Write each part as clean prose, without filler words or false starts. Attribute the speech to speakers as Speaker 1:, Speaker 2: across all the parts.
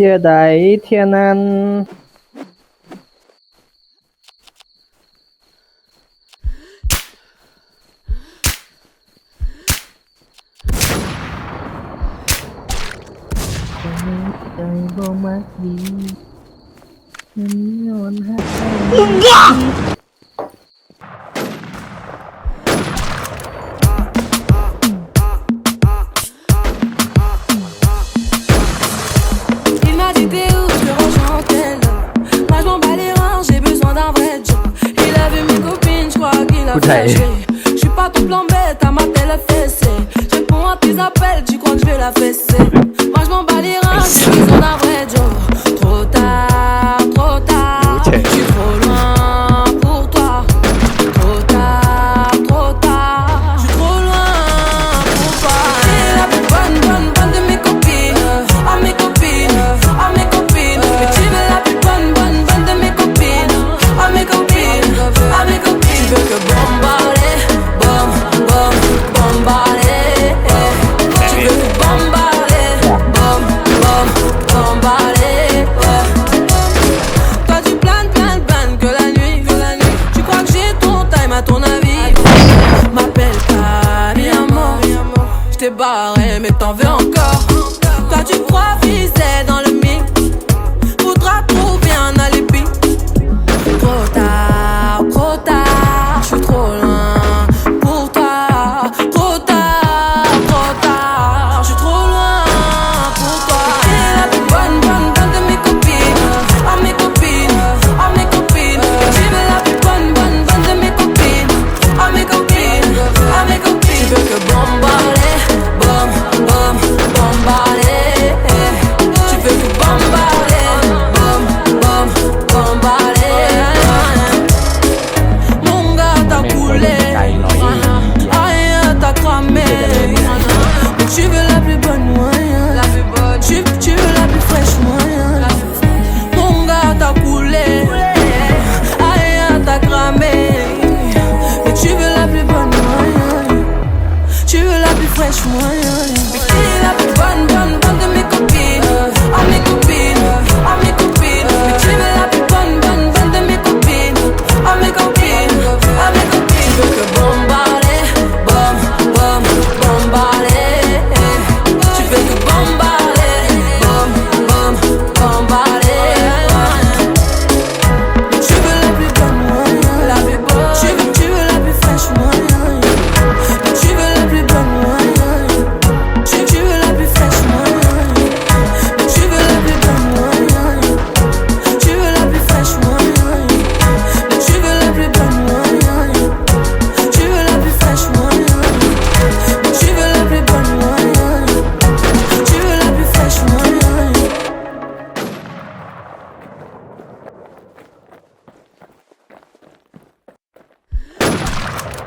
Speaker 1: ที่ยใดเที่ยนั้นใจบ่มักดีมันย้อนหัก
Speaker 2: Il m'a dit t'es où, je te rejoins tel. Moi je m'en bats les reins, j'ai besoin d'un vrai job. Il a vu mes copines, je crois qu'il a flashé. Je suis pas ton plan bête, t'as ma telle fessée. Je réponds à tes appels, tu crois que je vais la fesser. Moi je m'en bats les reins, j'ai besoin d'un vrai job. Trop tard, je suis trop loin pour toi. Trop tard, je suis trop loin pour toi. T'es la plus bonne de mes copines. Oh mes copines, oh mes copines. Mais tu veux la plus bonne de mes copines. Oh mes copines, oh mes copines. Tu veux que bombarder, bombarder. Tu veux que bombarder, bombarder. Toi tu planes que la nuit. Tu crois que j'ai ton time à ton avis. M'appelle pas mi amor. J't'ai barré mais t'en veux encore. Toi tu crois viser dans le mille. Faudra trouver un alibi. Trop tard, je suis trop loin pour toi. Trop tard, je suis trop loin pour toi. T'es la plus bonne de mes copines. Oh mes copines, oh mes copines. Tu veux la plus bonne de mes copines. Oh mes copines, oh mes copines. Tu veux que bombarder, bombarder. Tu veux que bombarder, bombarder. Mon gars t'as coulé, aïe t'as cramé. Mais tu veux la plus bonne moyen. Tu veux la plus fraîche moyen. Mon gars t'as coulé, aïe t'as cramé. Mais tu veux la plus bonne moyen. Tu veux la plus fraîche moyen. Mais qui est la plus bonne de mes copines. Oh mes copines, oh mes copines. Mais tu veux la plus bonne de mes copines. Oh mes copines, oh mes copines. Tu veux que bombarder, bombarder. Tu veux que bombarder, bombarder. Mais tu veux la plus bonne moyen. Tu veux la plus fraîche moyen. Mais tu veux la plus bonne moyen. Tu veux la plus fraîche moyen. Mais tu veux la plus bonne moyen. Tu veux la plus fraîche moyen. Mais tu veux la plus bonne moyen. Tu veux la plus fraîche moyen. Mais tu veux la plus bonne moyen. Tu veux la plus fraîche moyen.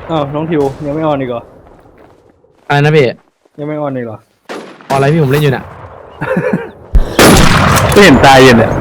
Speaker 1: อ้าวน้องทิวยังไม่ออนอีกเหรอ
Speaker 3: อะไรนะพี่
Speaker 1: ยังไม่ออนอีกเหรอ
Speaker 3: ออนไลน์พี่ผมเล่นอยู่น่ะ
Speaker 1: ก็เห็นตายอยู่เนี่ย